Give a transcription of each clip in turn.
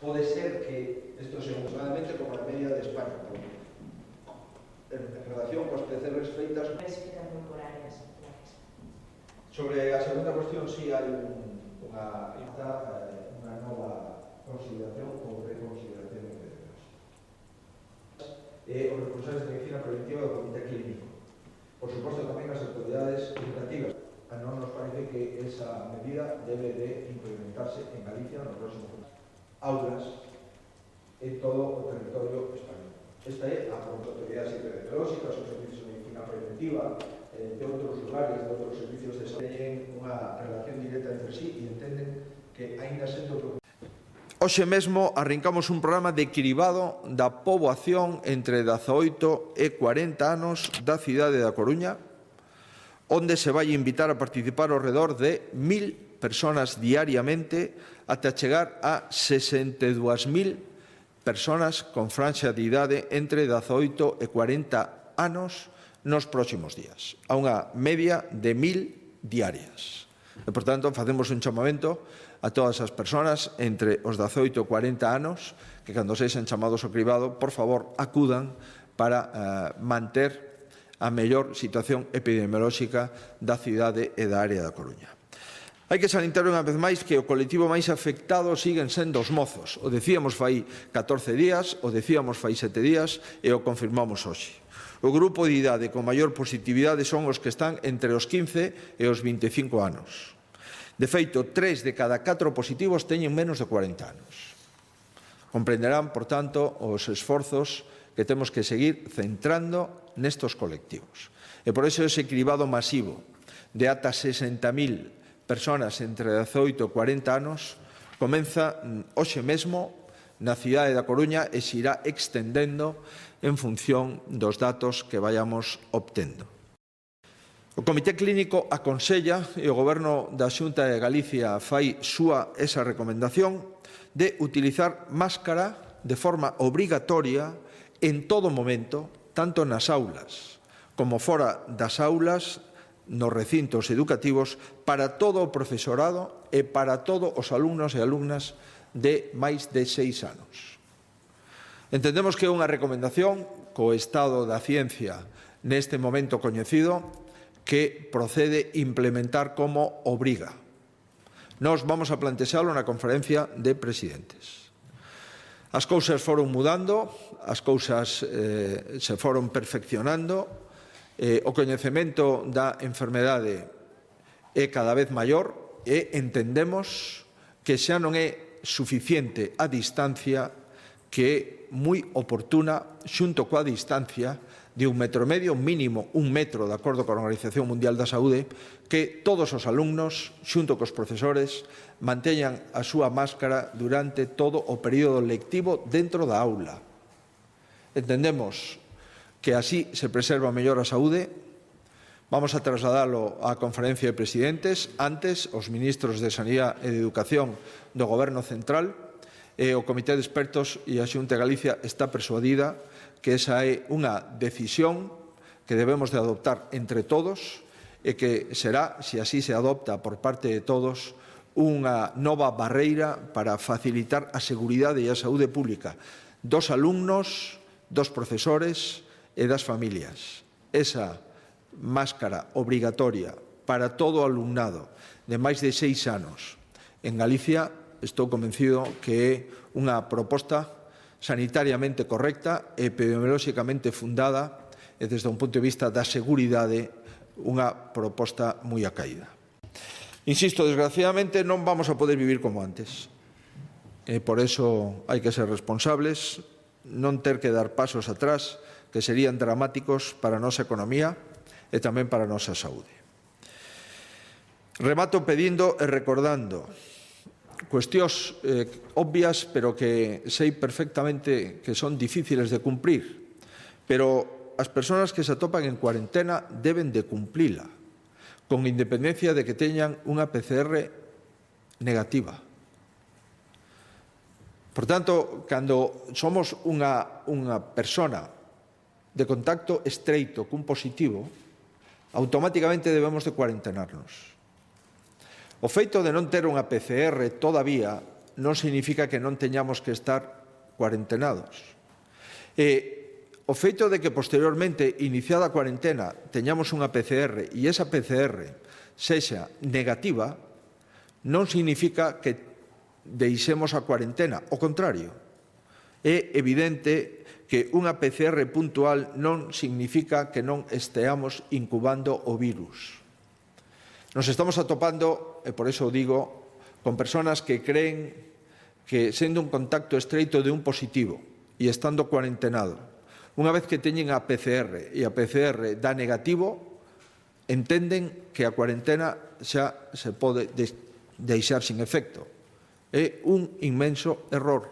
Pode ser que isto sea aproximadamente como a media de España, en relación coas PCRs feitas. Sobre a segunda cuestión, sí hai unha nova consideración ou reconsideración epidemiológica. Os responsables de medicina preventiva do Comité Clínico. Por suposto, tamén as autoridades educativas. Non nos parece que esa medida debe de implementarse en Galicia no próximo curso. Aulas en todo o territorio español. Esta é a autoridades epidemiolóxicas, os servicios de medicina preventiva, de outros lugares, de outros servicios de saúde, teñen unha relación directa entre sí e entenden que, aínda sendo... Hoxe mesmo arrancamos un programa de cribado da poboación entre 18 e 40 anos da cidade da Coruña, onde se vai invitar a participar ao redor de 1000 persoas diariamente ata chegar a 62.000 persoas con franxa de idade entre 18 e 40 anos nos próximos días, a unha media de 1000 diarias. E, por tanto, facemos un chamamento a todas as persoas entre os 18 e 40 anos que, cando sexan chamados ao cribado, por favor, acudan para manter a mellor situación epidemiolóxica da cidade e da área da Coruña. Hai que salientar unha vez máis que o colectivo máis afectado siguen sendo os mozos. O decíamos fai 14 días, o decíamos fai 7 días e o confirmamos hoxe. O grupo de idade con maior positividade son os que están entre os 15 e os 25 anos. De feito, 3 de cada 4 positivos teñen menos de 40 anos. Comprenderán, por tanto, os esforzos que temos que seguir centrando nestos colectivos. E por iso ese cribado masivo de ata 60.000 persoas entre 18 e 40 anos comeza hoxe mesmo na cidade da Coruña e se irá extendendo en función dos datos que vayamos obtendo. O Comité Clínico aconsella e o Goberno da Xunta de Galicia fai súa esa recomendación de utilizar máscara de forma obrigatoria en todo momento, tanto nas aulas como fora das aulas, nos recintos educativos, para todo o profesorado e para todos os alumnos e alumnas de máis de 6 anos. Entendemos que é unha recomendación co estado da ciencia neste momento coñecido que procede implementar como obriga. Nós vamos a plantexalo na conferencia de presidentes. As cousas foron mudando, as cousas se foron perfeccionando, o coñecemento da enfermedade é cada vez maior e entendemos que xa non é suficiente a distancia, que é moi oportuna, xunto coa distancia de 1,5 metro, mínimo 1 metro, de acordo coa Organización Mundial da Saúde, que todos os alumnos, xunto cos profesores, manteñan a súa máscara durante todo o período lectivo dentro da aula. Entendemos que así se preserva mellor a saúde. Vamos a trasladalo á conferencia de presidentes, antes os ministros de Sanidade e de Educación do Goberno Central, e o Comité de Expertos e a Xunta de Galicia está persuadida que esa é unha decisión que debemos de adoptar entre todos e que será, se así se adopta por parte de todos, unha nova barreira para facilitar a seguridade e a saúde pública dos alumnos, dos profesores e das familias. Esa máscara obrigatoria para todo o alumnado de máis de 6 anos en Galicia, estou convencido que é unha proposta sanitariamente correcta, epidemiolóxicamente fundada e desde un punto de vista da seguridade unha proposta moi acaída. Insisto, desgraciadamente non vamos a poder vivir como antes. E por eso hai que ser responsables, non ter que dar pasos atrás que serían dramáticos para a nosa economía e tamén para a nosa saúde. Remato pedindo e recordando cuestións obvias, pero que sei perfectamente que son difíciles de cumprir, pero as persoas que se atopan en cuarentena deben de cumplila, con independencia de que teñan unha PCR negativa. Por tanto, cando somos unha persona de contacto estreito cun positivo, automáticamente debemos de cuarentenarnos. O feito de non ter unha PCR todavía non significa que non teñamos que estar cuarentenados. O feito de que posteriormente, iniciada a cuarentena, teñamos unha PCR e esa PCR sexa negativa, non significa que deixemos a cuarentena. O contrario, é evidente que unha PCR puntual non significa que non esteamos incubando o virus. Nos estamos atopando, e por iso digo, con persoas que creen que sendo un contacto estreito de un positivo e estando cuarentenado, unha vez que teñen a PCR e a PCR dá negativo, entenden que a cuarentena xa se pode deixar sin efecto. É un inmenso error,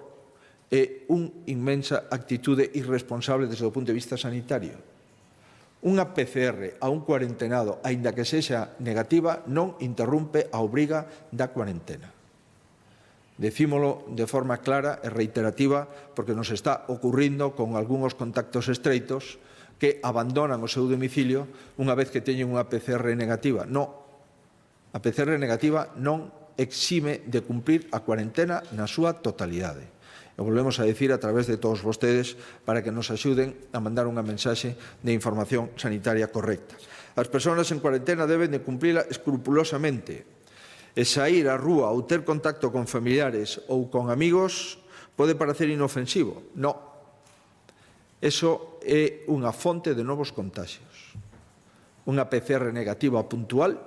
é unha inmensa actitude irresponsable desde o punto de vista sanitario. Unha PCR a un cuarentenado, aínda que sexa negativa, non interrompe a obriga da cuarentena. Decímolo de forma clara e reiterativa porque nos está ocurrindo con algúns contactos estreitos que abandonan o seu domicilio unha vez que teñen unha PCR negativa. Non, a PCR negativa non exime de cumprir a cuarentena na súa totalidade. E volvemos a dicir a través de todos vostedes para que nos axuden a mandar unha mensaxe de información sanitaria correcta. As persoas en cuarentena deben de cumprila escrupulosamente. E saír á rúa ou ter contacto con familiares ou con amigos pode parecer inofensivo. Non. Eso é unha fonte de novos contagios. Unha PCR negativa puntual,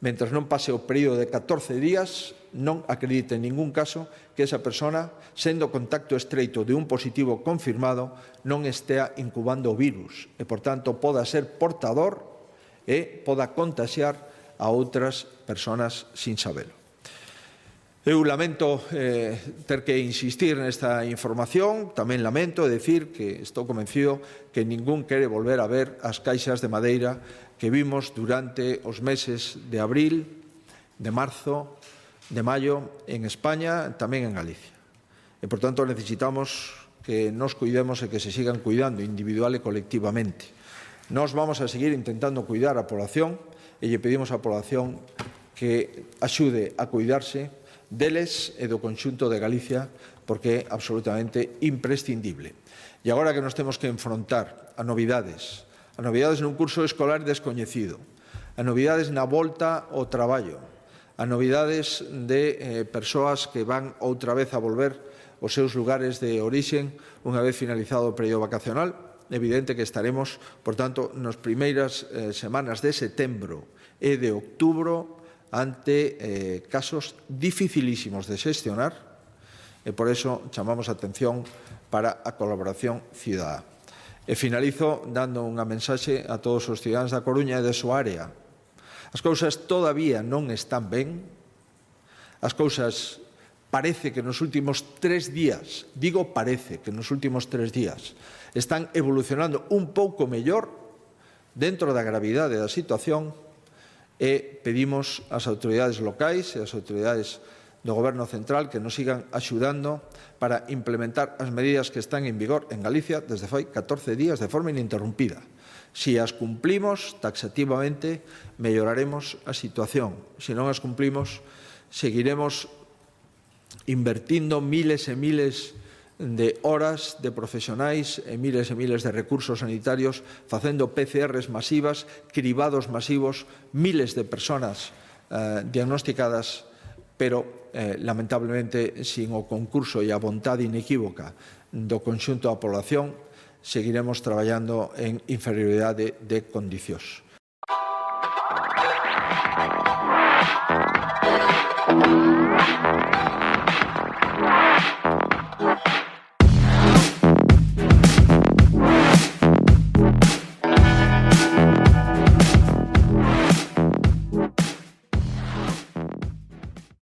mentre non pase o período de 14 días, non acredite en ningún caso que esa persona, sendo contacto estreito de un positivo confirmado, non estea incubando o virus e, por tanto, poda ser portador e poda contagiar a outras persoas sin sabelo. Eu lamento ter que insistir nesta información, tamén lamento decir que estou convencido que ningún quere volver a ver as caixas de madeira que vimos durante os meses de abril, de marzo, de maio en España, tamén en Galicia. E, por tanto, necesitamos que nos cuidemos e que se sigan cuidando individual e colectivamente. Nós vamos a seguir intentando cuidar a población e lle pedimos á población que axude a cuidarse deles e do conxunto de Galicia porque é absolutamente imprescindible. E agora que nos temos que enfrontar a novidades nun curso escolar descoñecido, a novidades na volta ao traballo, a novidades de persoas que van outra vez a volver aos seus lugares de orixen unha vez finalizado o período vacacional, evidente que estaremos, por tanto, nas primeiras semanas de setembro e de outubro ante casos dificilísimos de xestionar e por eso chamamos a atención para a colaboración cidadá. E finalizo dando unha mensaxe a todos os cidadáns da Coruña e de súa área. As cousas todavía non están ben, as cousas parece que nos últimos 3 días, digo parece que nos últimos 3 días, están evolucionando un pouco mellor dentro da gravidade da situación e pedimos ás autoridades locais e ás autoridades do Goberno Central que nos sigan axudando para implementar as medidas que están en vigor en Galicia desde fai 14 días de forma ininterrumpida. Si as cumplimos taxativamente, melloraremos a situación. Se non as cumplimos, seguiremos invertindo miles e miles de horas de profesionais e miles de recursos sanitarios facendo PCRs masivas, cribados masivos, miles de persoas diagnosticadas, pero lamentablemente sin o concurso e a vontade inequívoca do conxunto da población seguiremos traballando en inferioridade de condicións.